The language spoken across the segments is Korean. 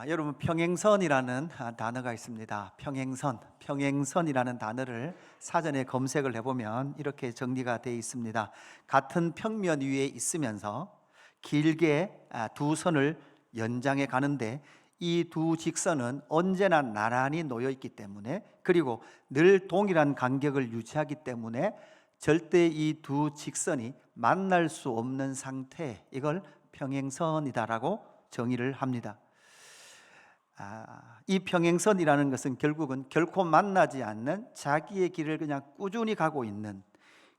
여러분 평행선이라는 단어가 있습니다. 평행선이라는 단어를 사전에 검색을 해보면 이렇게 정리가 되어 있습니다. 같은 평면 위에 있으면서 길게 두 선을 연장해 가는데 이 두 직선은 언제나 나란히 놓여 있기 때문에, 그리고 늘 동일한 간격을 유지하기 때문에 절대 이 두 직선이 만날 수 없는 상태, 이걸 평행선이다라고 정의를 합니다. 이 평행선이라는 것은 결국은 결코 만나지 않는 자기의 길을 그냥 꾸준히 가고 있는,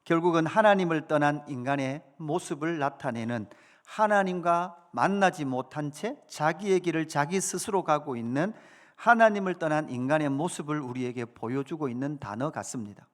결국은 하나님을 떠난 인간의 모습을 나타내는, 하나님과 만나지 못한 채 자기의 길을 자기 스스로 가고 있는 하나님을 떠난 인간의 모습을 우리에게 보여주고 있는 단어 같습니다.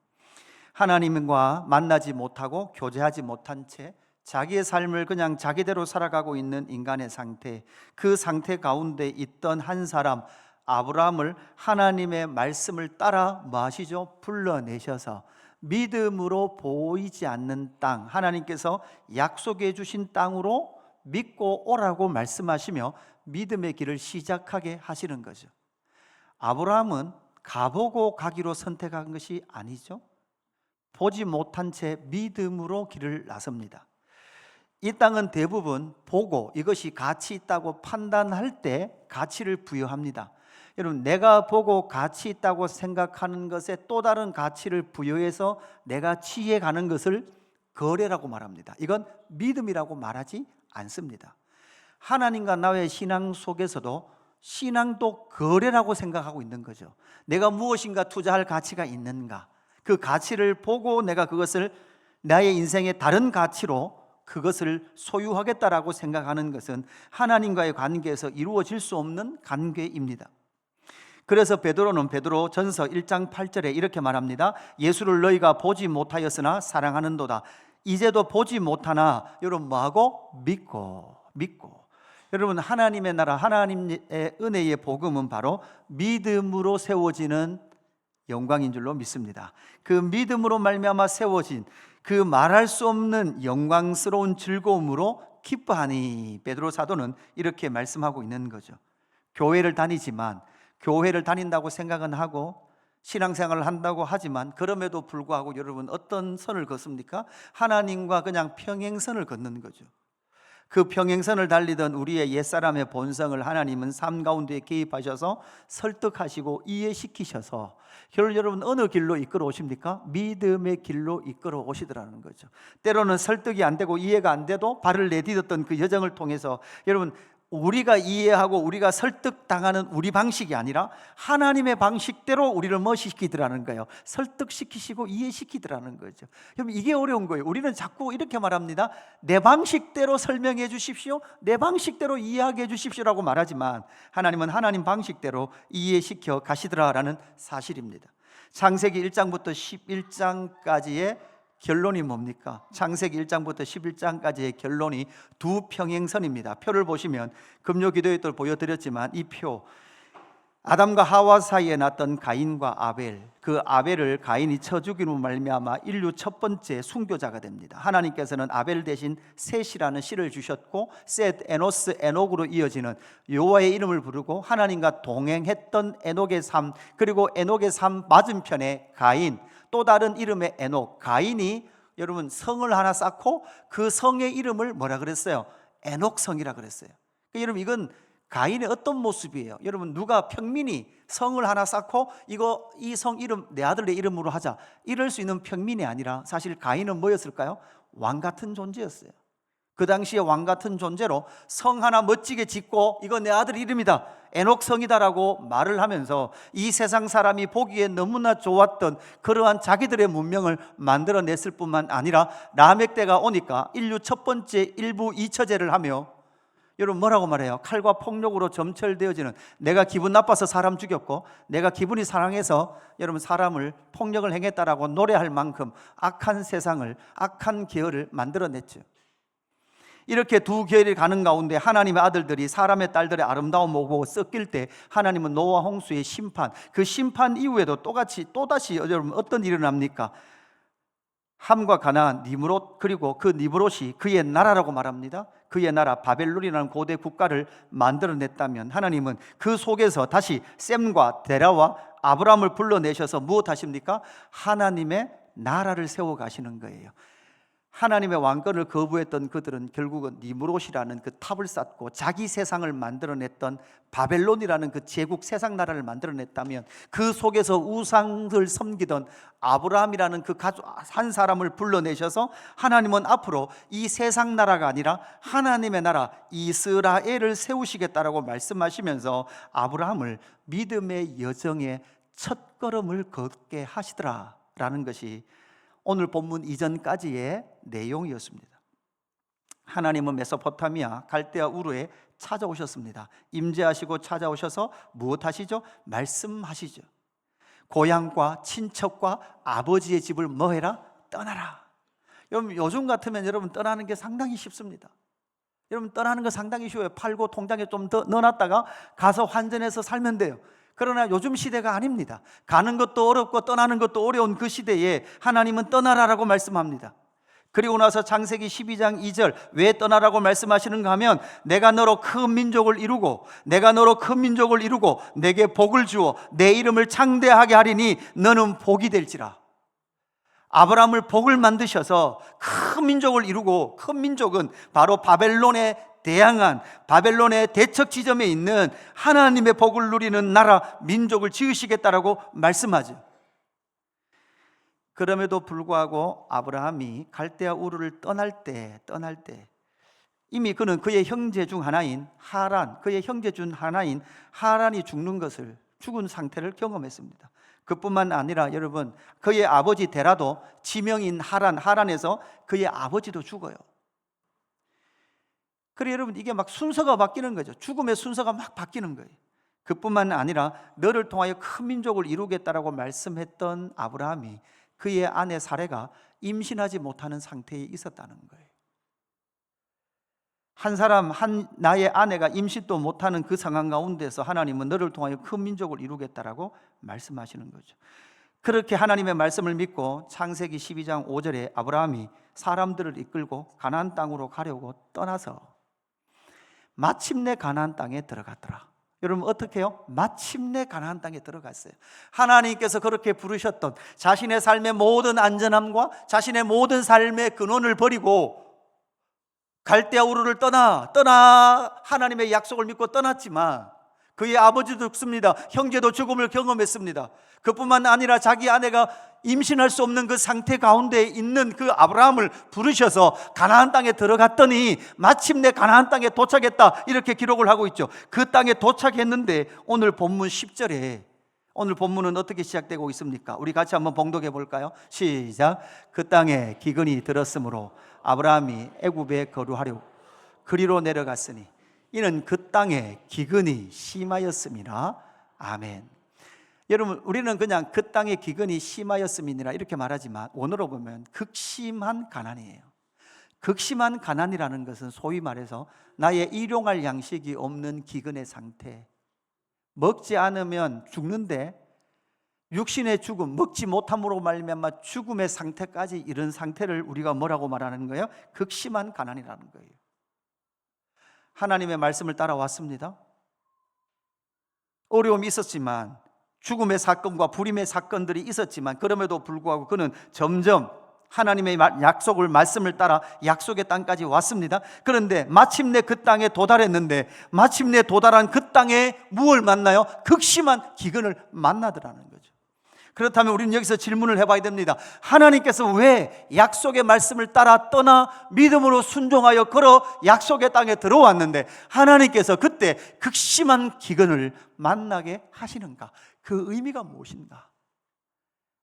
하나님과 만나지 못하고 교제하지 못한 채 자기의 삶을 그냥 자기대로 살아가고 있는 인간의 상태, 그 상태 가운데 있던 한 사람 아브라함을 하나님의 말씀을 따라 뭐하시죠? 불러내셔서 믿음으로 보이지 않는 땅, 하나님께서 약속해 주신 땅으로 믿고 오라고 말씀하시며 믿음의 길을 시작하게 하시는 거죠. 아브라함은 가보고 가기로 선택한 것이 아니죠. 보지 못한 채 믿음으로 길을 나섭니다. 이 땅은 대부분 보고 이것이 가치 있다고 판단할 때 가치를 부여합니다. 여러분, 내가 보고 가치 있다고 생각하는 것에 또 다른 가치를 부여해서 내가 취해가는 것을 거래라고 말합니다. 이건 믿음이라고 말하지 않습니다. 하나님과 나의 신앙 속에서도 신앙도 거래라고 생각하고 있는 거죠. 내가 무엇인가 투자할 가치가 있는가, 그 가치를 보고 내가 그것을 나의 인생의 다른 가치로 그것을 소유하겠다라고 생각하는 것은 하나님과의 관계에서 이루어질 수 없는 관계입니다. 그래서 베드로 전서 1장 8절에 이렇게 말합니다. 예수를 너희가 보지 못하였으나 사랑하는도다. 이제도 보지 못하나 여러분 뭐하고? 믿고. 여러분, 하나님의 나라, 하나님의 은혜의 복음은 바로 믿음으로 세워지는 영광인 줄로 믿습니다. 그 믿음으로 말미암아 세워진 그 말할 수 없는 영광스러운 즐거움으로 기뻐하니, 베드로 사도는 이렇게 말씀하고 있는 거죠. 교회를 다니지만, 교회를 다닌다고 생각은 하고 신앙생활을 한다고 하지만, 그럼에도 불구하고 여러분 어떤 선을 걷습니까? 하나님과 그냥 평행선을 걷는 거죠. 그 평행선을 달리던 우리의 옛사람의 본성을 하나님은 삶 가운데 개입하셔서 설득하시고 이해시키셔서 결국 여러분 어느 길로 이끌어 오십니까? 믿음의 길로 이끌어 오시더라는 거죠. 때로는 설득이 안 되고 이해가 안 돼도 발을 내디뎠던 그 여정을 통해서 여러분 우리가 이해하고 우리가 설득당하는 우리 방식이 아니라 하나님의 방식대로 우리를 시키더라는 거예요. 설득시키시고 이해시키더라는 거죠. 여러분, 이게 어려운 거예요. 우리는 자꾸 이렇게 말합니다. 내 방식대로 설명해 주십시오, 내 방식대로 이해하게 해 주십시오라고 말하지만 하나님은 하나님 방식대로 이해시켜 가시더라라는 사실입니다. 창세기 1장부터 11장까지의 결론이 뭡니까? 창세기 1장부터 11장까지의 결론이 두 평행선입니다. 표를 보시면 금요 기도에 또 보여드렸지만 이 표, 아담과 하와 사이에 났던 가인과 아벨, 그 아벨을 가인이 쳐 죽임으로 말미암아 인류 첫 번째 순교자가 됩니다. 하나님께서는 아벨 대신 셋이라는 씨를 주셨고, 셋, 에노스, 에녹으로 이어지는 여호와의 이름을 부르고 하나님과 동행했던 에녹의 삶, 그리고 에녹의 삶 맞은편에 가인, 또 다른 이름의 에녹, 가인이 여러분 성을 하나 쌓고 그 성의 이름을 뭐라 그랬어요? 에녹성이라 그랬어요. 그러니까 여러분 이건 가인의 어떤 모습이에요? 여러분, 누가 평민이 성을 하나 쌓고 이 성 이름 내 아들의 이름으로 하자, 이럴 수 있는 평민이 아니라 사실 가인은 뭐였을까요? 왕 같은 존재였어요. 그 당시에 왕 같은 존재로 성 하나 멋지게 짓고 이거 내 아들 이름이다, 에녹성이다라고 말을 하면서 이 세상 사람이 보기에 너무나 좋았던 그러한 자기들의 문명을 만들어냈을 뿐만 아니라 라멕 때가 오니까 인류 첫 번째 일부 2처제를 하며, 여러분 뭐라고 말해요? 칼과 폭력으로 점철되어지는, 내가 기분 나빠서 사람 죽였고 내가 기분이 상해서 여러분 사람을 폭력을 행했다라고 노래할 만큼 악한 세상을, 악한 계열을 만들어냈죠. 이렇게 두 계열이 가는 가운데 하나님의 아들들이 사람의 딸들의 아름다움을 보고 섞일 때 하나님은 노아 홍수의 심판, 그 심판 이후에도 또다시 여러분 어떤 일이 일어납니까? 함과 가나안, 니므롯, 그리고 그 니므롯이 그의 나라라고 말합니다. 그의 나라 바벨론이라는 고대 국가를 만들어냈다면, 하나님은 그 속에서 다시 셈과 데라와 아브라함을 불러내셔서 무엇 하십니까? 하나님의 나라를 세워가시는 거예요. 하나님의 왕권을 거부했던 그들은 결국은 니므롯이라는 그 탑을 쌓고 자기 세상을 만들어냈던 바벨론이라는 그 제국 세상 나라를 만들어냈다면, 그 속에서 우상을 섬기던 아브라함이라는 그 한 사람을 불러내셔서 하나님은 앞으로 이 세상 나라가 아니라 하나님의 나라 이스라엘을 세우시겠다라고 말씀하시면서 아브라함을 믿음의 여정의 첫걸음을 걷게 하시더라라는 것이 오늘 본문 이전까지의 내용이었습니다. 하나님은 메소포타미아 갈대아 우르에 찾아오셨습니다. 임재하시고 찾아오셔서 무엇 하시죠? 말씀하시죠. 고향과 친척과 아버지의 집을 뭐해라? 떠나라. 여러분, 요즘 같으면 여러분 떠나는 게 상당히 쉽습니다. 여러분, 떠나는 거 상당히 쉬워요. 팔고 통장에 좀 더 넣어놨다가 가서 환전해서 살면 돼요. 그러나 요즘 시대가 아닙니다. 가는 것도 어렵고 떠나는 것도 어려운 그 시대에 하나님은 떠나라라고 말씀합니다. 그리고 나서 창세기 12장 2절, 왜 떠나라고 말씀하시는가 하면, 내가 너로 큰 민족을 이루고 내게 복을 주어 내 이름을 창대하게 하리니 너는 복이 될지라. 아브라함을 복을 만드셔서 큰 민족을 이루고, 큰 민족은 바로 바벨론의 대항한, 바벨론의 대척 지점에 있는 하나님의 복을 누리는 나라 민족을 지으시겠다라고 말씀하죠. 그럼에도 불구하고 아브라함이 갈대아 우르를 떠날 때 이미 그는 그의 형제 중 하나인 하란이 죽은 상태를 경험했습니다. 그뿐만 아니라 여러분, 그의 아버지 데라도 지명인 하란에서 그의 아버지도 죽어요. 그래 여러분, 이게 막 순서가 바뀌는 거죠. 죽음의 순서가 막 바뀌는 거예요. 그뿐만 아니라 너를 통하여 큰 민족을 이루겠다라고 말씀했던 아브라함이 그의 아내 사레가 임신하지 못하는 상태에 있었다는 거예요. 나의 아내가 임신도 못하는 그 상황 가운데서 하나님은 너를 통하여 큰 민족을 이루겠다라고 말씀하시는 거죠. 그렇게 하나님의 말씀을 믿고 창세기 12장 5절에 아브라함이 사람들을 이끌고 가나안 땅으로 가려고 떠나서 마침내 가나안 땅에 들어갔더라. 여러분, 어떻게 해요? 마침내 가나안 땅에 들어갔어요. 하나님께서 그렇게 부르셨던 자신의 삶의 모든 안전함과 자신의 모든 삶의 근원을 버리고 갈대아 우르를 떠나 하나님의 약속을 믿고 떠났지만, 그의 아버지도 죽습니다. 형제도 죽음을 경험했습니다. 그뿐만 아니라 자기 아내가 임신할 수 없는 그 상태 가운데 있는 그 아브라함을 부르셔서 가나안 땅에 들어갔더니 마침내 가나안 땅에 도착했다, 이렇게 기록을 하고 있죠. 그 땅에 도착했는데 오늘 본문 10절에 오늘 본문은 어떻게 시작되고 있습니까? 우리 같이 한번 봉독해 볼까요? 시작. 그 땅에 기근이 들었으므로 아브라함이 애굽에 거류하려 그리로 내려갔으니 이는 그 땅에 기근이 심하였음이라. 아멘. 여러분, 우리는 그냥 그 땅에 기근이 심하였음이니라 이렇게 말하지만 원어로 보면 극심한 가난이에요. 극심한 가난이라는 것은 소위 말해서 나의 일용할 양식이 없는 기근의 상태, 먹지 않으면 죽는데 육신의 죽음, 먹지 못함으로 말미암아 죽음의 상태까지 이른 상태를 우리가 뭐라고 말하는 거예요? 극심한 가난이라는 거예요. 하나님의 말씀을 따라왔습니다. 어려움이 있었지만, 죽음의 사건과 불임의 사건들이 있었지만, 그럼에도 불구하고 그는 점점 하나님의 말씀을 따라 약속의 땅까지 왔습니다. 그런데 마침내 그 땅에 도달했는데, 마침내 도달한 그 땅에 무엇을 만나요? 극심한 기근을 만나더라는 거죠. 그렇다면 우리는 여기서 질문을 해봐야 됩니다. 하나님께서 왜 약속의 말씀을 따라 떠나 믿음으로 순종하여 걸어 약속의 땅에 들어왔는데 하나님께서 그때 극심한 기근을 만나게 하시는가? 그 의미가 무엇인가?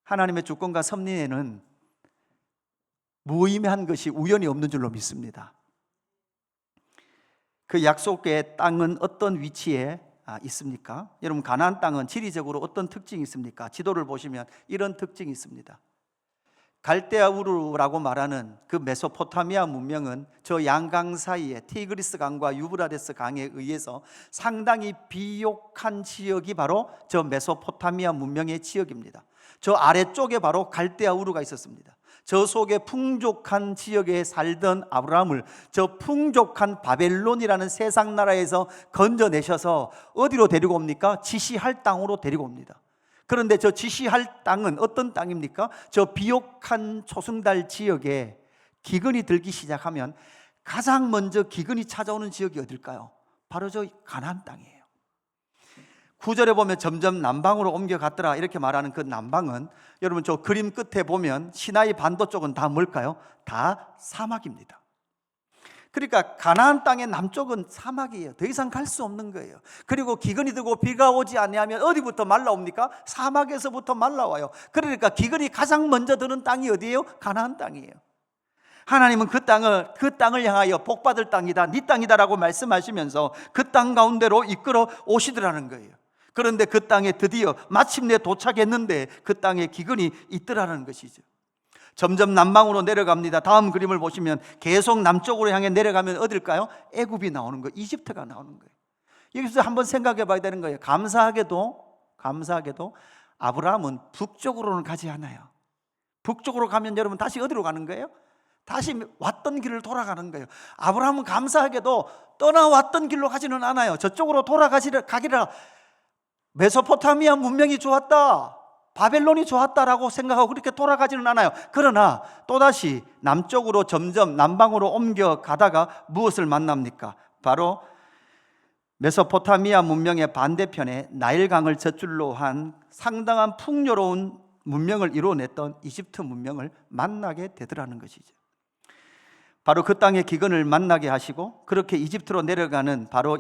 하나님의 주권과 섭리에는 무의미한 것이 우연히 없는 줄로 믿습니다. 그 약속의 땅은 어떤 위치에 있습니까? 여러분, 가나안 땅은 지리적으로 어떤 특징이 있습니까? 지도를 보시면 이런 특징이 있습니다. 갈대아 우르라고 말하는 그 메소포타미아 문명은 저 양강 사이에 티그리스 강과 유브라데스 강에 의해서 상당히 비옥한 지역이 바로 저 메소포타미아 문명의 지역입니다. 저 아래쪽에 바로 갈대아 우르가 있었습니다. 저 속에 풍족한 지역에 살던 아브라함을 저 풍족한 바벨론이라는 세상 나라에서 건져내셔서 어디로 데리고 옵니까? 지시할 땅으로 데리고 옵니다. 그런데 저 지시할 땅은 어떤 땅입니까? 저 비옥한 초승달 지역에 기근이 들기 시작하면 가장 먼저 기근이 찾아오는 지역이 어딜까요? 바로 저 가나안 땅이에요. 9절에 보면 점점 남방으로 옮겨갔더라 이렇게 말하는 그 남방은 여러분 저 그림 끝에 보면 시나이 반도 쪽은 다 뭘까요? 다 사막입니다. 그러니까 가나안 땅의 남쪽은 사막이에요. 더 이상 갈 수 없는 거예요. 그리고 기근이 들고 비가 오지 않으면 어디부터 말라옵니까? 사막에서부터 말라와요. 그러니까 기근이 가장 먼저 드는 땅이 어디예요? 가나안 땅이에요. 하나님은 그 땅을 향하여 복받을 땅이다, 네 땅이다라고 말씀하시면서 그 땅 가운데로 이끌어 오시더라는 거예요. 그런데 그 땅에 드디어 마침내 도착했는데 그 땅에 기근이 있더라는 것이죠. 점점 남방으로 내려갑니다. 다음 그림을 보시면 계속 남쪽으로 향해 내려가면 어딜까요? 애굽이 나오는 거예요. 이집트가 나오는 거예요. 여기서 한번 생각해 봐야 되는 거예요. 감사하게도 아브라함은 북쪽으로는 가지 않아요. 북쪽으로 가면 여러분 다시 어디로 가는 거예요? 다시 왔던 길을 돌아가는 거예요. 아브라함은 감사하게도 떠나왔던 길로 가지는 않아요. 저쪽으로 가기라 메소포타미아 문명이 좋았다, 바벨론이 좋았다라고 생각하고 그렇게 돌아가지는 않아요. 그러나 또다시 남쪽으로 점점 남방으로 옮겨가다가 무엇을 만납니까? 바로 메소포타미아 문명의 반대편에 나일강을 젖줄로 한 상당한 풍요로운 문명을 이루어냈던 이집트 문명을 만나게 되더라는 것이죠. 바로 그 땅의 기근을 만나게 하시고 그렇게 이집트로 내려가는 바로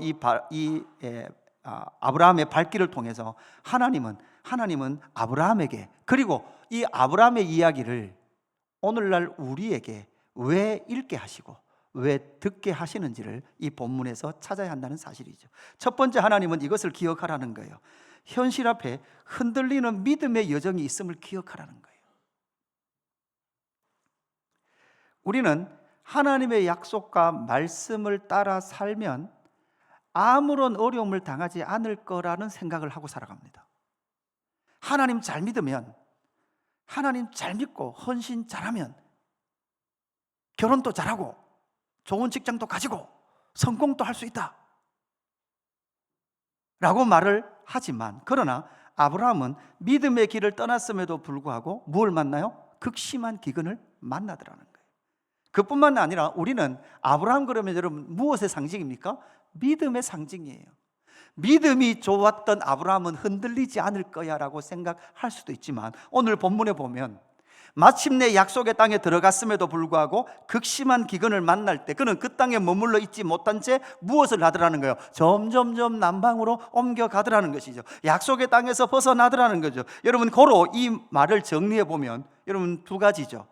아브라함의 발길을 통해서 하나님은 아브라함에게, 그리고 이 아브라함의 이야기를 오늘날 우리에게 왜 읽게 하시고 왜 듣게 하시는지를 이 본문에서 찾아야 한다는 사실이죠. 첫 번째, 하나님은 이것을 기억하라는 거예요. 현실 앞에 흔들리는 믿음의 여정이 있음을 기억하라는 거예요. 우리는 하나님의 약속과 말씀을 따라 살면 아무런 어려움을 당하지 않을 거라는 생각을 하고 살아갑니다. 하나님 잘 믿으면, 하나님 잘 믿고 헌신 잘하면 결혼도 잘하고 좋은 직장도 가지고 성공도 할 수 있다 라고 말을 하지만, 그러나 아브라함은 믿음의 길을 떠났음에도 불구하고 무엇을 만나요? 극심한 기근을 만나더라는 거예요. 그뿐만 아니라 우리는 아브라함 그러면 여러분 무엇의 상징입니까? 믿음의 상징이에요. 믿음이 좋았던 아브라함은 흔들리지 않을 거야 라고 생각할 수도 있지만, 오늘 본문에 보면 마침내 약속의 땅에 들어갔음에도 불구하고 극심한 기근을 만날 때 그는 그 땅에 머물러 있지 못한 채 무엇을 하더라는 거예요? 점점점 남방으로 옮겨가더라는 것이죠. 약속의 땅에서 벗어나더라는 거죠. 여러분, 고로 이 말을 정리해 보면 여러분 두 가지죠.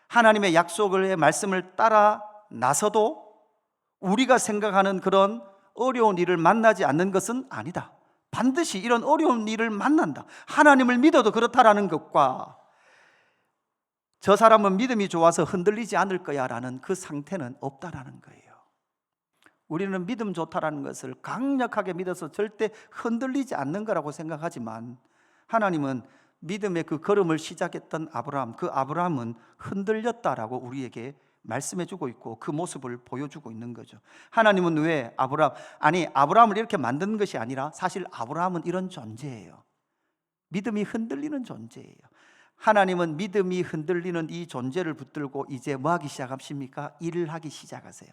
하나님의 약속의 말씀을 따라 나서도 우리가 생각하는 그런 어려운 일을 만나지 않는 것은 아니다. 반드시 이런 어려운 일을 만난다. 하나님을 믿어도 그렇다라는 것과 저 사람은 믿음이 좋아서 흔들리지 않을 거야 라는 그 상태는 없다라는 거예요. 우리는 믿음 좋다라는 것을 강력하게 믿어서 절대 흔들리지 않는 거라고 생각하지만, 하나님은 믿음의 그 걸음을 시작했던 그 아브라함은 흔들렸다라고 우리에게 말씀해주고 있고 그 모습을 보여주고 있는 거죠. 하나님은 왜 아브라함을 이렇게 만든 것이 아니라 사실 아브라함은 이런 존재예요. 믿음이 흔들리는 존재예요. 하나님은 믿음이 흔들리는 이 존재를 붙들고 이제 뭐 하기 시작하십니까? 일을 하기 시작하세요.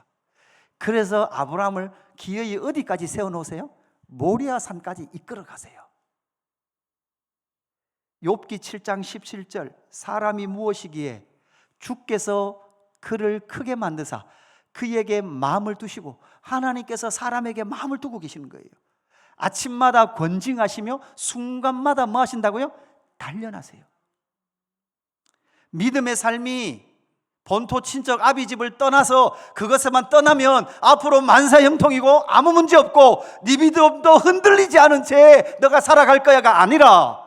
그래서 아브라함을 기어이 어디까지 세워놓으세요? 모리아 산까지 이끌어 가세요. 욥기 7장 17절, 사람이 무엇이기에 주께서 그를 크게 만드사 그에게 마음을 두시고, 하나님께서 사람에게 마음을 두고 계시는 거예요. 아침마다 권징하시며 순간마다 뭐 하신다고요? 단련하세요. 믿음의 삶이 본토 친척 아비집을 떠나서 그것에만 떠나면 앞으로 만사형통이고 아무 문제 없고 네 믿음도 흔들리지 않은 채 너가 살아갈 거야가 아니라,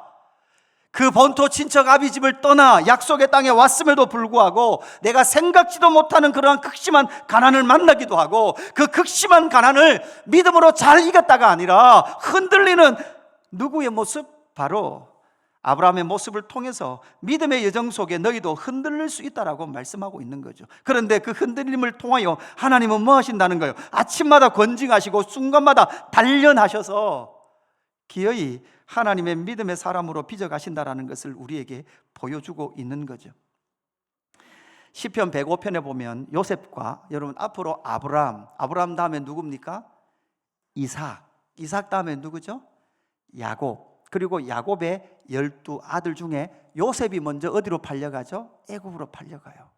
그 본토 친척 아비집을 떠나 약속의 땅에 왔음에도 불구하고 내가 생각지도 못하는 그러한 극심한 가난을 만나기도 하고, 그 극심한 가난을 믿음으로 잘 이겼다가 아니라 흔들리는 누구의 모습? 바로 아브라함의 모습을 통해서 믿음의 여정 속에 너희도 흔들릴 수 있다라고 말씀하고 있는 거죠. 그런데 그 흔들림을 통하여 하나님은 뭐 하신다는 거예요? 아침마다 권징하시고 순간마다 단련하셔서 기어이 하나님의 믿음의 사람으로 빚어가신다라는 것을 우리에게 보여주고 있는 거죠. 시편 105편에 보면 요셉과, 여러분 앞으로 아브라함 다음에 누굽니까? 이삭 다음에 누구죠? 야곱. 그리고 야곱의 12아들 중에 요셉이 먼저 어디로 팔려가죠? 애굽으로 팔려가요.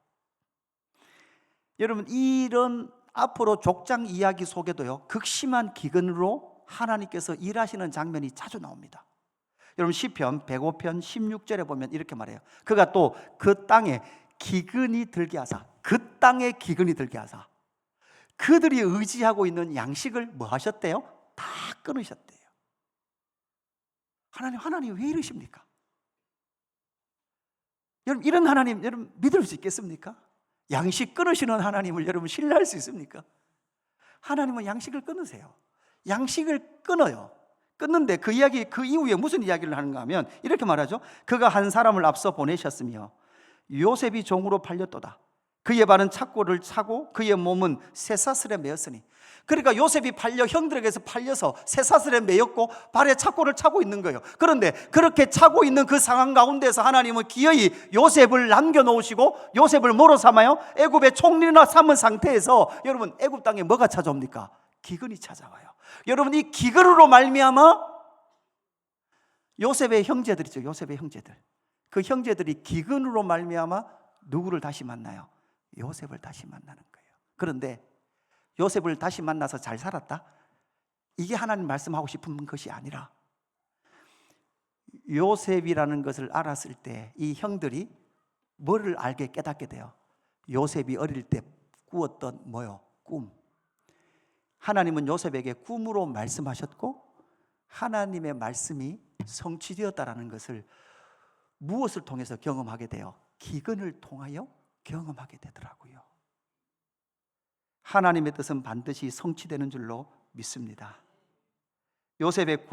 여러분, 이런 앞으로 족장 이야기 속에도요, 극심한 기근으로 하나님께서 일하시는 장면이 자주 나옵니다. 여러분, 시편 105편 16절에 보면 이렇게 말해요. 그가 또 그 땅에 기근이 들게 하사, 그 땅에 기근이 들게 하사 그들이 의지하고 있는 양식을 뭐 하셨대요? 다 끊으셨대요. 하나님 왜 이러십니까? 여러분, 이런 하나님 여러분 믿을 수 있겠습니까? 양식 끊으시는 하나님을 여러분 신뢰할 수 있습니까? 하나님은 양식을 끊으세요. 양식을 끊어요. 끊는데 그 이후에 무슨 이야기를 하는가 하면 이렇게 말하죠. 그가 한 사람을 앞서 보내셨으며 요셉이 종으로 팔렸도다. 그의 발은 착고를 차고 그의 몸은 쇠사슬에 매였으니. 그러니까 요셉이 형들에게서 팔려서 쇠사슬에 매였고 발에 착고를 차고 있는 거예요. 그런데 그렇게 차고 있는 그 상황 가운데서 하나님은 기어이 요셉을 남겨놓으시고 요셉을 뭐로 삼아요? 애굽의 총리나 삼은 상태에서 여러분 애굽 땅에 뭐가 찾아옵니까? 기근이 찾아와요. 여러분, 이 기근으로 말미암아 요셉의 형제들이죠. 요셉의 형제들. 그 형제들이 기근으로 말미암아 누구를 다시 만나요? 요셉을 다시 만나는 거예요. 그런데 요셉을 다시 만나서 잘 살았다? 이게 하나님 말씀하고 싶은 것이 아니라 요셉이라는 것을 알았을 때 이 형들이 뭐를 알게 깨닫게 돼요? 요셉이 어릴 때 꾸었던 뭐요? 꿈. 하나님은 요셉에게 꿈으로 말씀하셨고 하나님의 말씀이 성취되었다라는 것을 무엇을 통해서 경험하게 돼요? 기근을 통하여 경험하게 되더라고요. 하나님의 뜻은 반드시 성취되는 줄로 믿습니다. 요셉의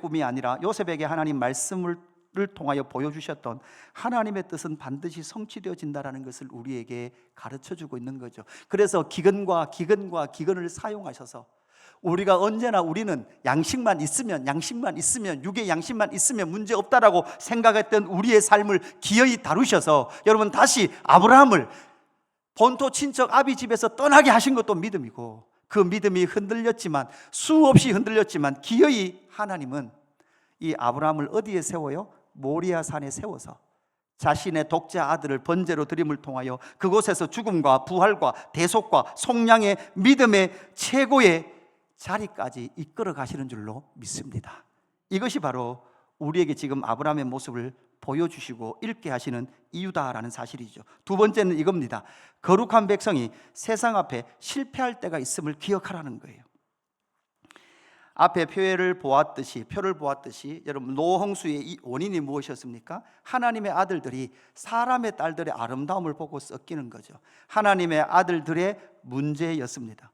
꿈이 아니라 요셉에게 하나님 말씀을 통하여 보여주셨던 하나님의 뜻은 반드시 성취되어진다는 것을 우리에게 가르쳐주고 있는 거죠. 그래서 기근과 기근을 사용하셔서 우리가 언제나 우리는 양식만 있으면 육의 양식만 있으면 문제없다라고 생각했던 우리의 삶을 기어이 다루셔서 여러분 다시 아브라함을 본토 친척 아비 집에서 떠나게 하신 것도 믿음이고, 그 믿음이 흔들렸지만 수없이 흔들렸지만 기어이 하나님은 이 아브라함을 어디에 세워요? 모리아 산에 세워서 자신의 독자 아들을 번제로 드림을 통하여 그곳에서 죽음과 부활과 대속과 속량의 믿음의 최고의 자리까지 이끌어 가시는 줄로 믿습니다. 이것이 바로 우리에게 지금 아브라함의 모습을 보여주시고 읽게 하시는 이유다라는 사실이죠. 두 번째는 이겁니다. 거룩한 백성이 세상 앞에 실패할 때가 있음을 기억하라는 거예요. 앞에 표를 보았듯이 여러분 노홍수의 이 원인이 무엇이었습니까? 하나님의 아들들이 사람의 딸들의 아름다움을 보고 썩기는 거죠. 하나님의 아들들의 문제였습니다.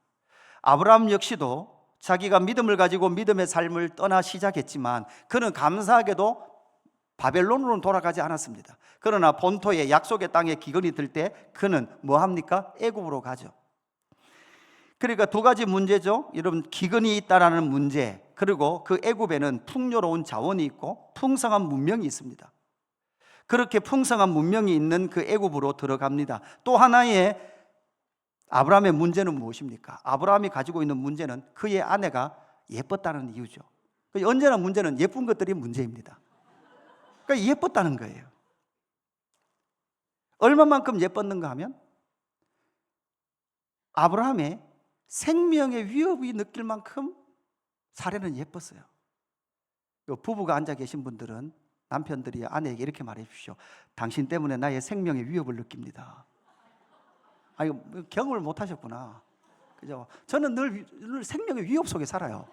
아브라함 역시도 자기가 믿음을 가지고 믿음의 삶을 떠나 시작했지만 그는 감사하게도 바벨론으로는 돌아가지 않았습니다. 그러나 본토의 약속의 땅에 기근이 들 때 그는 뭐 합니까? 애굽으로 가죠. 그러니까 두 가지 문제죠. 여러분, 기근이 있다라는 문제, 그리고 그 애굽에는 풍요로운 자원이 있고 풍성한 문명이 있습니다. 그렇게 풍성한 문명이 있는 그 애굽으로 들어갑니다. 또 하나의 아브라함의 문제는 무엇입니까? 아브라함이 가지고 있는 문제는 그의 아내가 예뻤다는 이유죠. 언제나 문제는 예쁜 것들이 문제입니다. 그러니까 예뻤다는 거예요. 얼마만큼 예뻤는가 하면 아브라함의 생명의 위협이 느낄 만큼 사례는 예뻤어요. 부부가 앉아 계신 분들은 남편들이 아내에게 이렇게 말해 주십시오. 당신 때문에 나의 생명의 위협을 느낍니다. 경험을 못 하셨구나. 그죠? 저는 늘 생명의 위협 속에 살아요.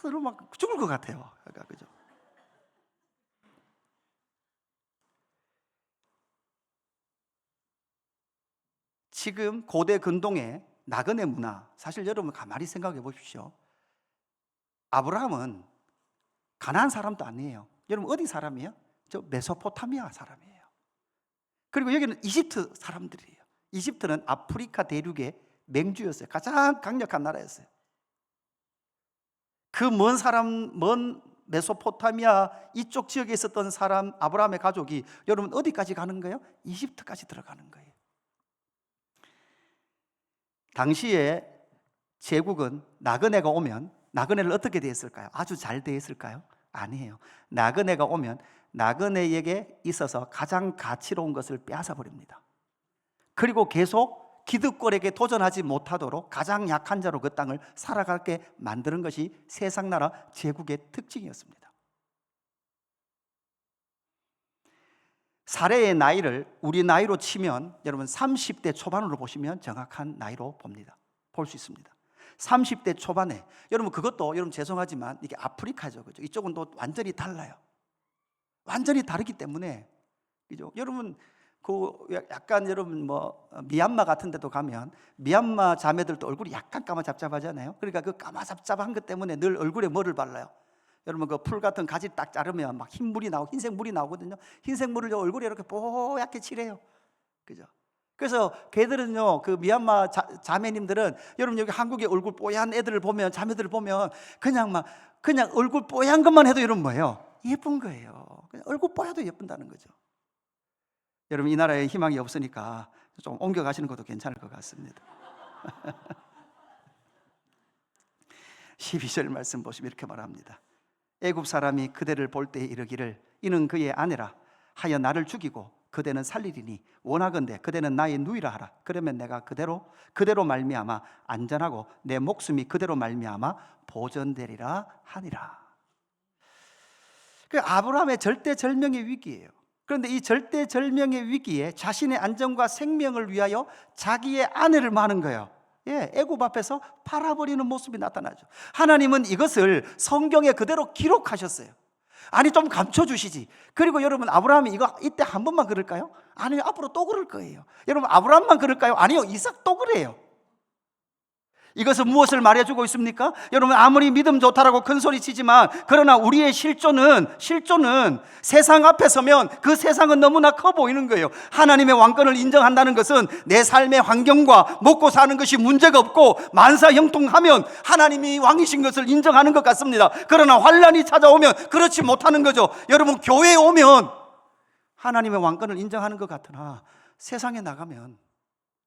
늘 막 죽을 것 같아요. 그러니까, 그죠? 지금 고대 근동의 나그네 문화, 사실 여러분 가만히 생각해 보십시오. 아브라함은 가난한 사람도 아니에요. 여러분 어디 사람이에요? 저 메소포타미아 사람이에요. 그리고 여기는 이집트 사람들이에요. 이집트는 아프리카 대륙의 맹주였어요. 가장 강력한 나라였어요. 그 먼 메소포타미아 이쪽 지역에 있었던 사람, 아브라함의 가족이 여러분 어디까지 가는 거예요? 이집트까지 들어가는 거예요. 당시에 제국은 나그네가 오면, 나그네를 어떻게 대했을까요? 아주 잘 대했을까요? 아니에요. 나그네가 오면 나그네에게 있어서 가장 가치로운 것을 빼앗아 버립니다. 그리고 계속 기득권에게 도전하지 못하도록 가장 약한 자로 그 땅을 살아가게 만드는 것이 세상 나라 제국의 특징이었습니다. 사례의 나이를 우리 나이로 치면 여러분 30대 초반으로 보시면 정확한 나이로 볼 수 있습니다. 30대 초반에, 여러분 그것도 여러분 죄송하지만 이게 아프리카죠, 그죠? 이쪽은 또 완전히 달라요. 완전히 다르기 때문에, 그죠? 여러분 그 약간 여러분 뭐 미얀마 같은 데도 가면 미얀마 자매들도 얼굴이 약간 까마잡잡하잖아요. 그러니까 그 까마잡잡한 것 때문에 늘 얼굴에 뭐를 발라요? 여러분 그 풀 같은 가지 딱 자르면 막 흰물이 나오고 흰색 물이 나오거든요. 흰색 물을 얼굴에 이렇게 뽀얗게 칠해요. 그죠? 그래서 걔들은요, 그 미얀마 자매님들은 여러분 여기 한국에 얼굴 뽀얀 애들을 보면, 자매들을 보면 그냥 얼굴 뽀얀 것만 해도 여러분 뭐예요? 예쁜 거예요. 그냥 얼굴 뽀야도 예쁜다는 거죠. 여러분 이 나라에 희망이 없으니까 좀 옮겨 가시는 것도 괜찮을 것 같습니다. 12절 말씀 보시면 이렇게 말합니다. 애굽 사람이 그대를 볼 때 이르기를 이는 그의 아내라 하여 나를 죽이고 그대는 살리리니 원하건대 그대는 나의 누이라 하라. 그러면 내가 그대로 말미암아 안전하고 내 목숨이 그대로 말미암아 보존되리라 하니라. 그 아브라함의 절대절명의 위기예요. 그런데 이 절대절명의 위기에 자신의 안전과 생명을 위하여 자기의 아내를 마는 거예요. 애굽 앞에서 팔아버리는 모습이 나타나죠. 하나님은 이것을 성경에 그대로 기록하셨어요. 아니 좀 감춰주시지. 그리고 여러분 아브라함이 이때 한 번만 그럴까요? 아니요, 앞으로 또 그럴 거예요. 여러분 아브라함만 그럴까요? 아니요, 이삭도 그래요. 이것은 무엇을 말해주고 있습니까? 여러분 아무리 믿음 좋다라고 큰 소리 치지만 그러나 우리의 실존은 세상 앞에 서면 그 세상은 너무나 커 보이는 거예요. 하나님의 왕권을 인정한다는 것은 내 삶의 환경과 먹고 사는 것이 문제가 없고 만사형통하면 하나님이 왕이신 것을 인정하는 것 같습니다. 그러나 환난이 찾아오면 그렇지 못하는 거죠. 여러분 교회에 오면 하나님의 왕권을 인정하는 것 같으나 세상에 나가면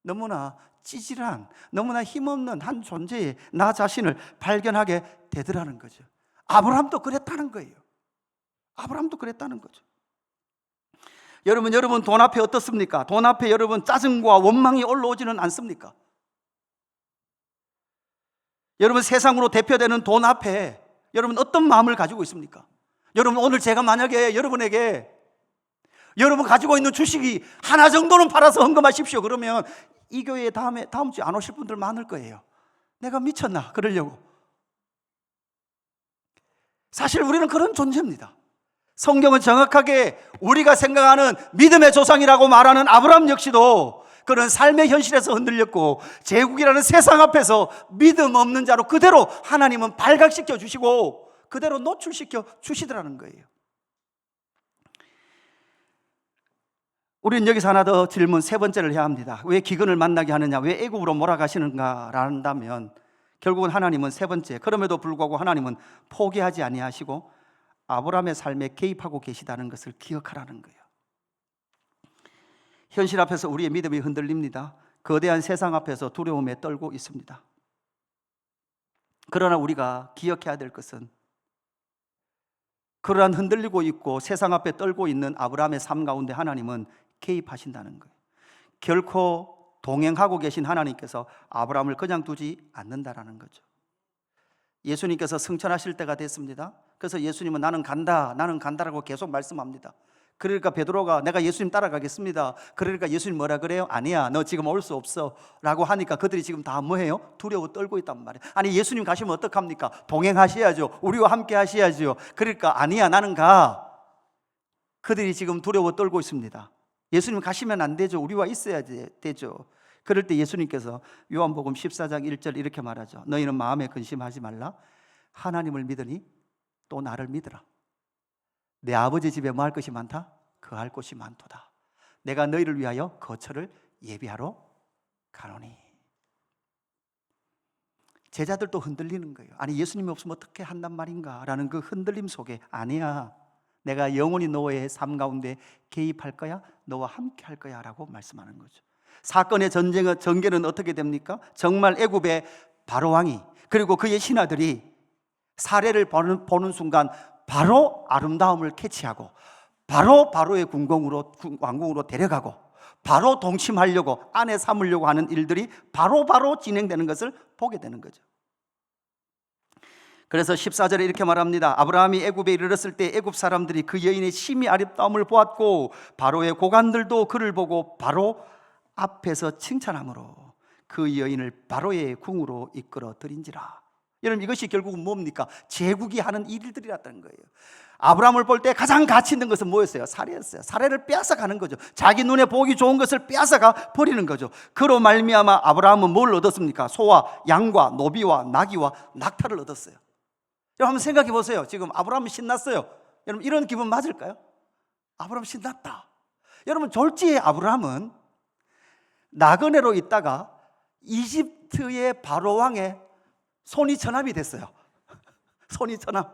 너무나 찌질한, 너무나 힘없는 한 존재의 나 자신을 발견하게 되더라는 거죠. 아브라함도 그랬다는 거예요. 아브라함도 그랬다는 거죠. 여러분 돈 앞에 어떻습니까? 돈 앞에 여러분 짜증과 원망이 올라오지는 않습니까? 여러분 세상으로 대표되는 돈 앞에 여러분 어떤 마음을 가지고 있습니까? 여러분 오늘 제가 만약에 여러분에게 여러분 가지고 있는 주식이 하나 정도는 팔아서 헌금하십시오 그러면 이 교회에 다음 주에 안 오실 분들 많을 거예요. 내가 미쳤나 그러려고. 사실 우리는 그런 존재입니다. 성경은 정확하게 우리가 생각하는 믿음의 조상이라고 말하는 아브라함 역시도 그런 삶의 현실에서 흔들렸고 제국이라는 세상 앞에서 믿음 없는 자로 그대로 하나님은 발각시켜 주시고 그대로 노출시켜 주시더라는 거예요. 우리는 여기서 하나 더 질문 세 번째를 해야 합니다. 왜 기근을 만나게 하느냐, 왜 애굽으로 몰아가시는가 한다면 결국은 하나님은 세 번째, 그럼에도 불구하고 하나님은 포기하지 아니하시고 아브라함의 삶에 개입하고 계시다는 것을 기억하라는 거예요. 현실 앞에서 우리의 믿음이 흔들립니다. 거대한 세상 앞에서 두려움에 떨고 있습니다. 그러나 우리가 기억해야 될 것은 그러한 흔들리고 있고 세상 앞에 떨고 있는 아브라함의 삶 가운데 하나님은 개입하신다는 거예요. 결코 동행하고 계신 하나님께서 아브라함을 그냥 두지 않는다라는 거죠. 예수님께서 승천하실 때가 됐습니다. 그래서 예수님은 나는 간다라고 계속 말씀합니다. 그러니까 베드로가 내가 예수님 따라가겠습니다. 그러니까 예수님 뭐라 그래요? 아니야, 너 지금 올 수 없어 라고 하니까 그들이 지금 다 뭐해요? 두려워 떨고 있단 말이에요. 아니 예수님 가시면 어떡합니까? 동행하셔야죠. 우리와 함께 하셔야죠. 그러니까 아니야, 나는 가. 그들이 지금 두려워 떨고 있습니다. 예수님 가시면 안 되죠. 우리와 있어야 되죠. 그럴 때 예수님께서 요한복음 14장 1절 이렇게 말하죠. 너희는 마음에 근심하지 말라. 하나님을 믿으니 또 나를 믿으라. 내 아버지 집에 뭐 할 것이 많다? 거할 곳이 많도다. 내가 너희를 위하여 거처를 예비하러 가노니. 제자들도 흔들리는 거예요. 아니 예수님이 없으면 어떻게 한단 말인가 라는 그 흔들림 속에 아니야, 내가 영원히 너의 삶 가운데 개입할 거야, 너와 함께 할 거야 라고 말씀하는 거죠. 사건의 전개는 어떻게 됩니까? 정말 애굽의 바로왕이 그리고 그의 신하들이 사례를 보는 순간 바로 아름다움을 캐치하고 바로 바로의 왕궁으로 데려가고 바로 동침하려고 아내 삼으려고 하는 일들이 바로 진행되는 것을 보게 되는 거죠. 그래서 14절에 이렇게 말합니다. 아브라함이 애굽에 이르렀을 때 애굽 사람들이 그 여인의 심히 아름다움을 보았고 바로의 고관들도 그를 보고 바로 앞에서 칭찬함으로 그 여인을 바로의 궁으로 이끌어 들인지라. 여러분 이것이 결국은 뭡니까? 제국이 하는 일들이었다는 거예요. 아브라함을 볼 때 가장 가치 있는 것은 뭐였어요? 사례였어요. 사례를 빼앗아 가는 거죠. 자기 눈에 보기 좋은 것을 빼앗아가 버리는 거죠. 그로 말미암아 아브라함은 뭘 얻었습니까? 소와 양과 노비와 나귀와 낙타를 얻었어요. 여러분 한번 생각해 보세요. 지금 아브라함이 신났어요. 여러분 이런 기분 맞을까요? 아브라함 신났다. 여러분 졸지에 아브라함은 나그네로 있다가 이집트의 바로 왕의 손이 천함이 됐어요. 손이 천함.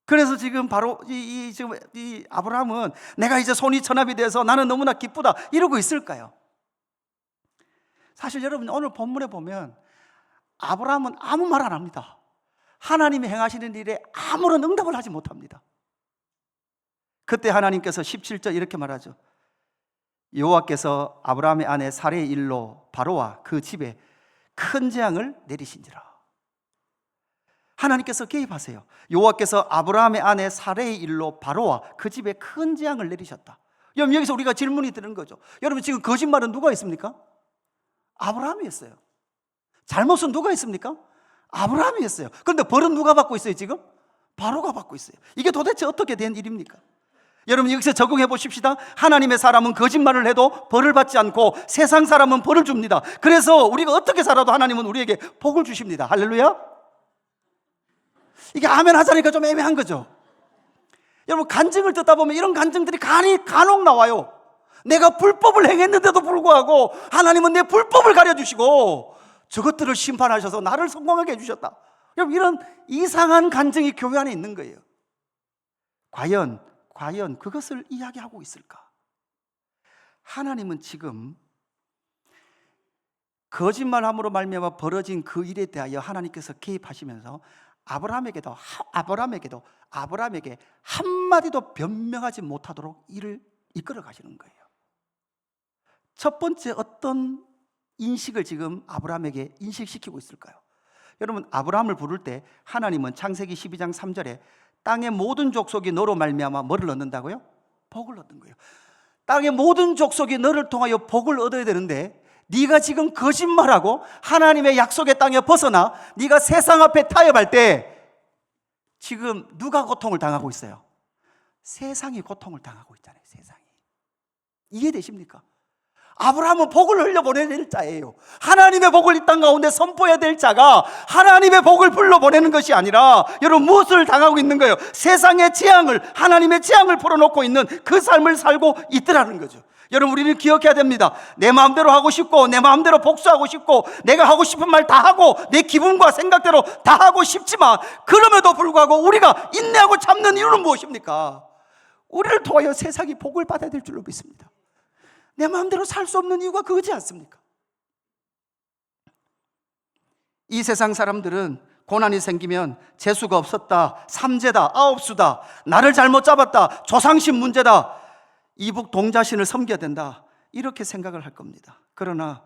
그래서 지금 바로 이 아브라함은 내가 이제 손이 천함이 돼서 나는 너무나 기쁘다 이러고 있을까요? 사실 여러분 오늘 본문에 보면 아브라함은 아무 말 안 합니다. 하나님이 행하시는 일에 아무런 응답을 하지 못합니다. 그때 하나님께서 17절 이렇게 말하죠. 여호와께서 아브라함의 아내 사레의 일로 바로와 그 집에 큰 재앙을 내리신지라. 하나님께서 개입하세요. 여호와께서 아브라함의 아내 사레의 일로 바로와 그 집에 큰 재앙을 내리셨다. 여러분 여기서 우리가 질문이 드는 거죠. 여러분 지금 거짓말은 누가 했습니까? 아브라함이 했어요. 잘못은 누가 했습니까? 아브라함이 했어요. 그런데 벌은 누가 받고 있어요 지금? 바로가 받고 있어요. 이게 도대체 어떻게 된 일입니까? 여러분 여기서 적용해 보십시다. 하나님의 사람은 거짓말을 해도 벌을 받지 않고 세상 사람은 벌을 줍니다. 그래서 우리가 어떻게 살아도 하나님은 우리에게 복을 주십니다. 할렐루야. 이게 아멘 하자니까 좀 애매한 거죠. 여러분 간증을 듣다 보면 이런 간증들이 간혹 나와요. 내가 불법을 행했는데도 불구하고 하나님은 내 불법을 가려주시고 저것들을 심판하셔서 나를 성공하게 해주셨다. 여러분 이런 이상한 간증이 교회 안에 있는 거예요. 과연 그것을 이야기하고 있을까? 하나님은 지금 거짓말함으로 말미암아 벌어진 그 일에 대하여 하나님께서 개입하시면서 아브라함에게 한마디도 변명하지 못하도록 일을 이끌어 가시는 거예요. 첫 번째 어떤 인식을 지금 아브라함에게 인식시키고 있을까요? 여러분 아브라함을 부를 때 하나님은 창세기 12장 3절에 땅의 모든 족속이 너로 말미암아 뭐를 얻는다고요? 복을 얻는 거예요. 땅의 모든 족속이 너를 통하여 복을 얻어야 되는데 네가 지금 거짓말하고 하나님의 약속의 땅에 벗어나 네가 세상 앞에 타협할 때 지금 누가 고통을 당하고 있어요? 세상이 고통을 당하고 있잖아요. 세상이. 이해되십니까? 아브라함은 복을 흘려보내야 될 자예요. 하나님의 복을 이 땅 가운데 선포해야 될 자가 하나님의 복을 불러보내는 것이 아니라 여러분 무엇을 당하고 있는 거예요? 세상의 재앙을, 하나님의 재앙을 풀어놓고 있는 그 삶을 살고 있더라는 거죠. 여러분 우리는 기억해야 됩니다. 내 마음대로 하고 싶고 내 마음대로 복수하고 싶고 내가 하고 싶은 말 다 하고 내 기분과 생각대로 다 하고 싶지만 그럼에도 불구하고 우리가 인내하고 참는 이유는 무엇입니까? 우리를 통하여 세상이 복을 받아야 될 줄로 믿습니다. 내 마음대로 살 수 없는 이유가 그거지 않습니까? 이 세상 사람들은 고난이 생기면 재수가 없었다, 삼재다, 아홉수다, 나를 잘못 잡았다, 조상신 문제다, 이북 동자신을 섬겨야 된다 이렇게 생각을 할 겁니다. 그러나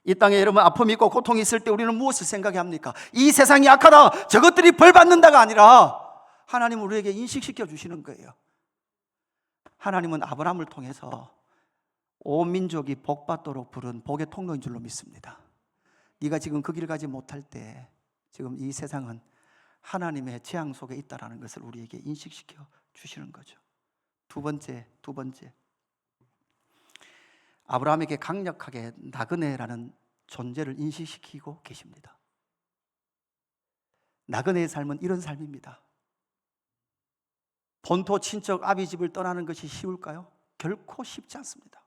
이 땅에 여러분 아픔이 있고 고통이 있을 때 우리는 무엇을 생각해야 합니까? 이 세상이 악하다, 저것들이 벌 받는다가 아니라 하나님은 우리에게 인식시켜 주시는 거예요. 하나님은 아브라함을 통해서 온 민족이 복 받도록 부른 복의 통로인 줄로 믿습니다. 네가 지금 그 길 가지 못할 때 지금 이 세상은 하나님의 재앙 속에 있다라는 것을 우리에게 인식시켜 주시는 거죠. 두 번째 아브라함에게 강력하게 나그네라는 존재를 인식시키고 계십니다. 나그네의 삶은 이런 삶입니다. 본토 친척 아비 집을 떠나는 것이 쉬울까요? 결코 쉽지 않습니다.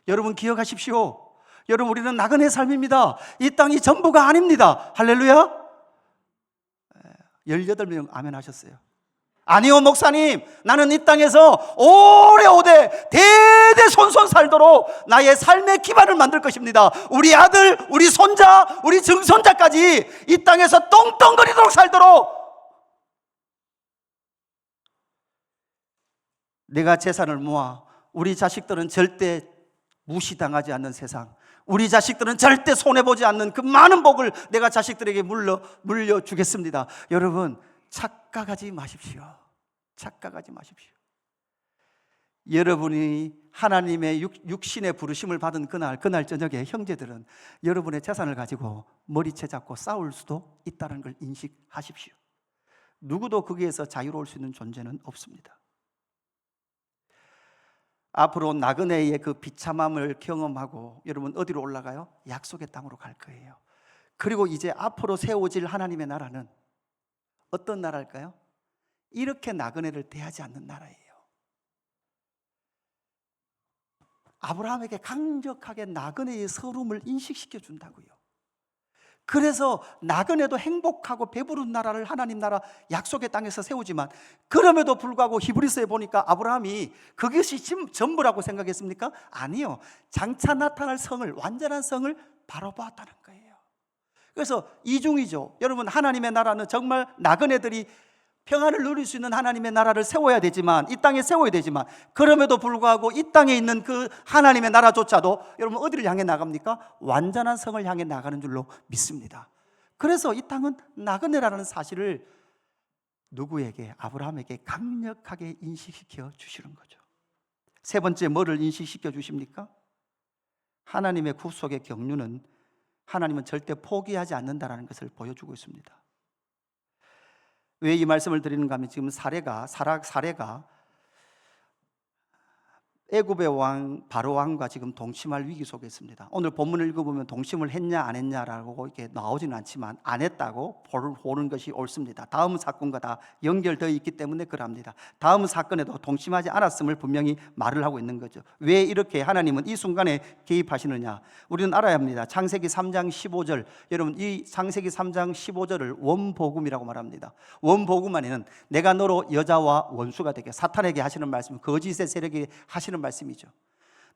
여러분 기억하십시오. 여러분 우리는 나그네 삶입니다. 이 땅이 전부가 아닙니다. 할렐루야. 18명 아멘 하셨어요. 아니요 목사님, 나는 이 땅에서 오래오래 대대손손 살도록 나의 삶의 기반을 만들 것입니다. 우리 아들, 우리 손자, 우리 증손자까지 이 땅에서 똥똥거리도록 살도록 내가 재산을 모아 우리 자식들은 절대 무시당하지 않는 세상, 우리 자식들은 절대 손해보지 않는 그 많은 복을 내가 자식들에게 물려주겠습니다. 여러분 착각하지 마십시오. 착각하지 마십시오. 여러분이 하나님의 육신의 부르심을 받은 그날 저녁에 형제들은 여러분의 재산을 가지고 머리채 잡고 싸울 수도 있다는 걸 인식하십시오. 누구도 거기에서 자유로울 수 있는 존재는 없습니다. 앞으로 나그네의 그 비참함을 경험하고 여러분 어디로 올라가요? 약속의 땅으로 갈 거예요. 그리고 이제 앞으로 세워질 하나님의 나라는 어떤 나라일까요? 이렇게 나그네를 대하지 않는 나라예요. 아브라함에게 강력하게 나그네의 서름을 인식시켜 준다고요. 그래서 나그네도 행복하고 배부른 나라를 하나님 나라 약속의 땅에서 세우지만, 그럼에도 불구하고 히브리서에 보니까 아브라함이 그것이 전부라고 생각했습니까? 아니요. 장차 나타날 성을, 완전한 성을 바로 보았다는 거예요. 그래서 이중이죠. 여러분 하나님의 나라는 정말 나그네들이 평안을 누릴 수 있는 하나님의 나라를 세워야 되지만, 이 땅에 세워야 되지만, 그럼에도 불구하고 이 땅에 있는 그 하나님의 나라조차도 여러분 어디를 향해 나갑니까? 완전한 성을 향해 나가는 줄로 믿습니다. 그래서 이 땅은 나그네라는 사실을 누구에게? 아브라함에게 강력하게 인식시켜 주시는 거죠. 세 번째, 뭐를 인식시켜 주십니까? 하나님의 구속의 경륜은 하나님은 절대 포기하지 않는다는 것을 보여주고 있습니다. 왜 이 말씀을 드리는가 하면, 지금 사례가 애굽의 왕 바로 왕과 지금 동침할 위기 속에 있습니다. 오늘 본문을 읽어보면 동침을 했냐 안 했냐라고 이렇게 나오지는 않지만 안 했다고 보는 것이 옳습니다. 다음 사건과 다 연결되어 있기 때문에 그럽니다. 다음 사건에도 동침하지 않았음을 분명히 말을 하고 있는 거죠. 왜 이렇게 하나님은 이 순간에 개입하시느냐? 우리는 알아야 합니다. 창세기 3장 15절, 여러분 이 창세기 3장 15절을 원복음이라고 말합니다. 원복음 안에는 내가 너로 여자와 원수가 되게, 사탄에게 하시는 말씀, 거짓의 세력이 하시는 말씀이죠.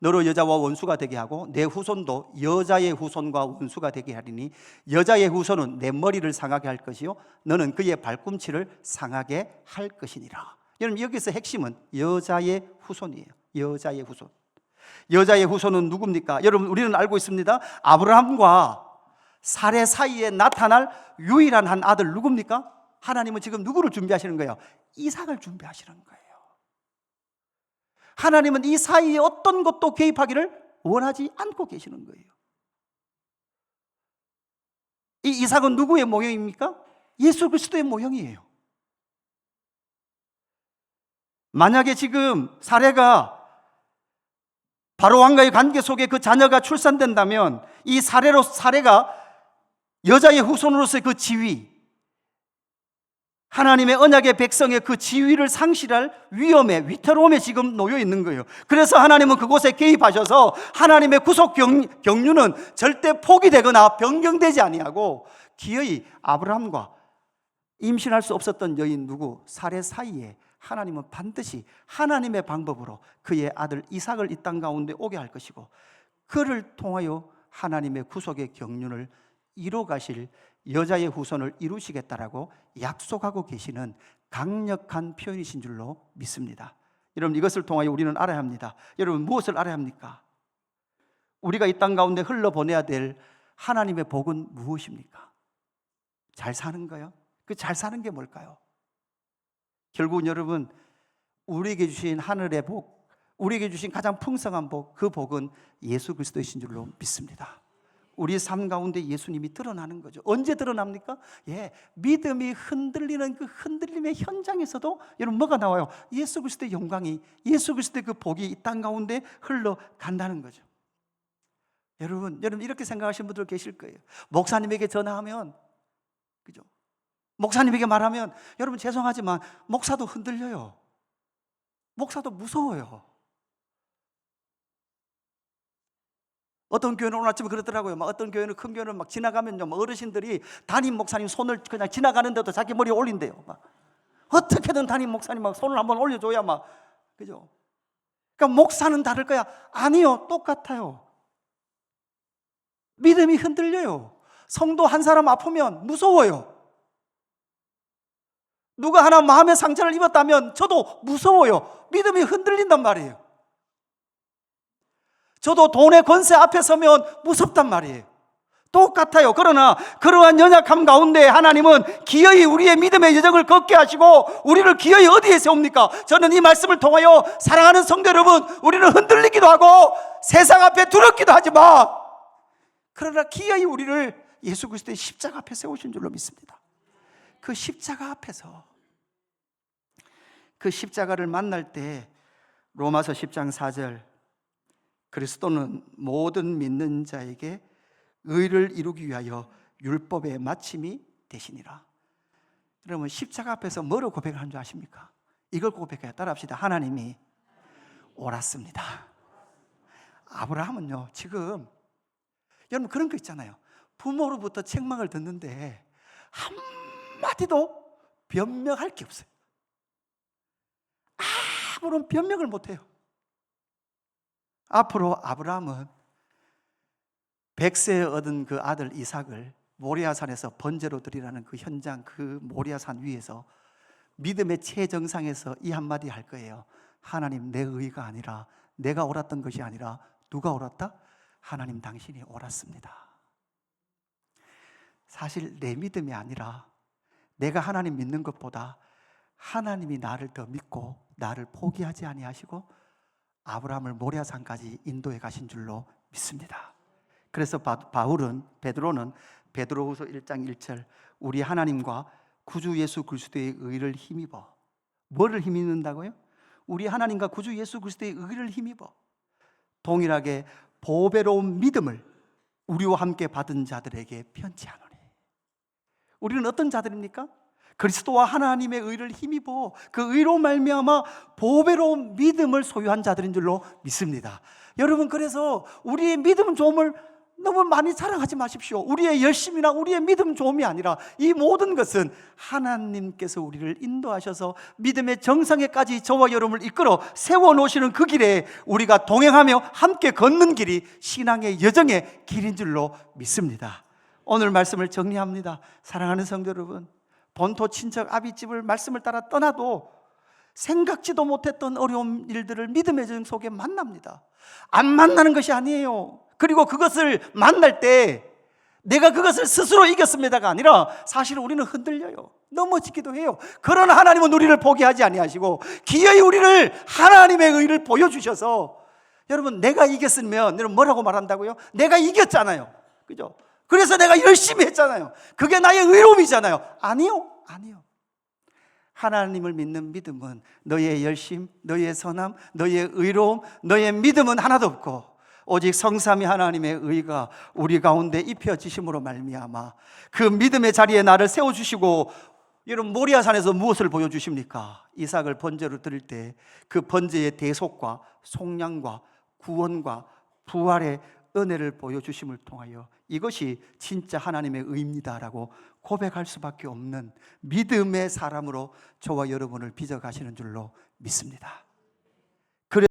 너로 여자와 원수가 되게 하고 내 후손도 여자의 후손과 원수가 되게 하리니 여자의 후손은 내 머리를 상하게 할 것이요 너는 그의 발꿈치를 상하게 할 것이니라. 여러분 여기서 핵심은 여자의 후손이에요. 여자의 후손. 여자의 후손은 누굽니까? 여러분 우리는 알고 있습니다. 아브라함과 사레 사이에 나타날 유일한 한 아들 누굽니까? 하나님은 지금 누구를 준비하시는 거예요? 이삭을 준비하시는 거예요. 하나님은 이 사이에 어떤 것도 개입하기를 원하지 않고 계시는 거예요. 이 이삭은 누구의 모형입니까? 예수 그리스도의 모형이에요. 만약에 지금 사레가 바로 왕과의 관계 속에 그 자녀가 출산된다면, 이 사레가 여자의 후손으로서의 그 지위, 하나님의 언약의 백성의 그 지위를 상실할 위험에, 위태로움에 지금 놓여 있는 거예요. 그래서 하나님은 그곳에 개입하셔서 하나님의 구속 경륜은 절대 포기되거나 변경되지 아니하고 기어이 아브라함과 임신할 수 없었던 여인 누구? 사레 사이에 하나님은 반드시 하나님의 방법으로 그의 아들 이삭을 이 땅 가운데 오게 할 것이고, 그를 통하여 하나님의 구속의 경륜을 이뤄 가실 여자의 후손을 이루시겠다라고 약속하고 계시는 강력한 표현이신 줄로 믿습니다. 여러분 이것을 통하여 우리는 알아야 합니다. 여러분 무엇을 알아야 합니까? 우리가 이 땅 가운데 흘러보내야 될 하나님의 복은 무엇입니까? 잘 사는 거요? 그 잘 사는 게 뭘까요? 결국은 여러분 우리에게 주신 하늘의 복, 우리에게 주신 가장 풍성한 복, 그 복은 예수 그리스도이신 줄로 믿습니다. 우리 삶 가운데 예수님이 드러나는 거죠. 언제 드러납니까? 믿음이 흔들리는 그 흔들림의 현장에서도 여러분 뭐가 나와요? 예수 그리스도의 영광이, 예수 그리스도의 그 복이 이 땅 가운데 흘러간다는 거죠. 여러분 이렇게 생각하시는 분들 계실 거예요. 목사님에게 전화하면, 그죠? 목사님에게 말하면 여러분 죄송하지만 목사도 흔들려요. 목사도 무서워요. 어떤 교회는 오늘 아침에 그러더라고요. 어떤 교회는, 큰 교회는 지나가면요, 어르신들이 담임 목사님 손을 그냥 지나가는데도 자기 머리에 올린대요. 어떻게든 담임 목사님 손을 한번 올려줘야 그죠? 그러니까 목사는 다를 거야. 아니요, 똑같아요. 믿음이 흔들려요. 성도 한 사람 아프면 무서워요. 누가 하나 마음의 상처를 입었다면 저도 무서워요. 믿음이 흔들린단 말이에요. 저도 돈의 권세 앞에 서면 무섭단 말이에요. 똑같아요. 그러나 그러한 연약함 가운데 하나님은 기어이 우리의 믿음의 여정을 걷게 하시고 우리를 기어이 어디에 세웁니까? 저는 이 말씀을 통하여 사랑하는 성도 여러분, 우리는 흔들리기도 하고 세상 앞에 두렵기도 하지만 그러나 기어이 우리를 예수 그리스도의 십자가 앞에 세우신 줄로 믿습니다. 그 십자가 앞에서, 그 십자가를 만날 때 로마서 10장 4절, 그리스도는 모든 믿는 자에게 의를 이루기 위하여 율법의 마침이 되시니라. 여러분, 십자가 앞에서 뭐로 고백을 한 줄 아십니까? 이걸 고백해요. 따라합시다. 하나님이 옳았습니다. 아브라함은요, 지금 여러분 그런 거 있잖아요. 부모로부터 책망을 듣는데 한마디도 변명할 게 없어요. 아무런 변명을 못해요. 앞으로 아브라함은 100세에 얻은 그 아들 이삭을 모리아산에서 번제로 드리라는 그 현장, 그 모리아산 위에서 믿음의 최정상에서 이 한마디 할 거예요. 하나님, 내 의가 아니라, 내가 옳았던 것이 아니라 누가 옳았다? 하나님 당신이 옳았습니다. 사실 내 믿음이 아니라 내가 하나님 믿는 것보다 하나님이 나를 더 믿고 나를 포기하지 아니하시고 아브라함을 모리아산까지 인도해 가신 줄로 믿습니다. 그래서 베드로는 베드로후서 1장 1절, 우리 하나님과 구주 예수 그리스도의 의를 힘입어. 뭐를 힘입는다고요? 우리 하나님과 구주 예수 그리스도의 의를 힘입어 동일하게 보배로운 믿음을 우리와 함께 받은 자들에게 편지하노니. 우리는 어떤 자들입니까? 그리스도와 하나님의 의를 힘입어 그 의로 말미암아 보배로운 믿음을 소유한 자들인 줄로 믿습니다. 여러분, 그래서 우리의 믿음 좋음을 너무 많이 자랑하지 마십시오. 우리의 열심이나 우리의 믿음 좋음이 아니라 이 모든 것은 하나님께서 우리를 인도하셔서 믿음의 정상에까지 저와 여러분을 이끌어 세워놓으시는 그 길에 우리가 동행하며 함께 걷는 길이 신앙의 여정의 길인 줄로 믿습니다. 오늘 말씀을 정리합니다. 사랑하는 성도 여러분, 본토 친척 아비집을 말씀을 따라 떠나도 생각지도 못했던 어려운 일들을 믿음의 여정 속에 만납니다. 안 만나는 것이 아니에요. 그리고 그것을 만날 때 내가 그것을 스스로 이겼습니다가 아니라 사실 우리는 흔들려요. 넘어지기도 해요. 그러나 하나님은 우리를 포기하지 아니하시고 기어이 우리를 하나님의 의를 보여주셔서, 여러분, 내가 이겼으면 여러분 뭐라고 말한다고요? 내가 이겼잖아요. 그죠? 그래서 내가 열심히 했잖아요. 그게 나의 의로움이잖아요. 아니요. 하나님을 믿는 믿음은 너의 열심, 너의 선함, 너의 의로움, 너의 믿음은 하나도 없고 오직 성삼위 하나님의 의가 우리 가운데 입혀지심으로 말미암아 그 믿음의 자리에 나를 세워주시고, 여러분, 모리아산에서 무엇을 보여주십니까? 이삭을 번제로 드릴 때 그 번제의 대속과 속량과 구원과 부활의 은혜를 보여주심을 통하여 이것이 진짜 하나님의 의입니다라고 고백할 수밖에 없는 믿음의 사람으로 저와 여러분을 빚어가시는 줄로 믿습니다.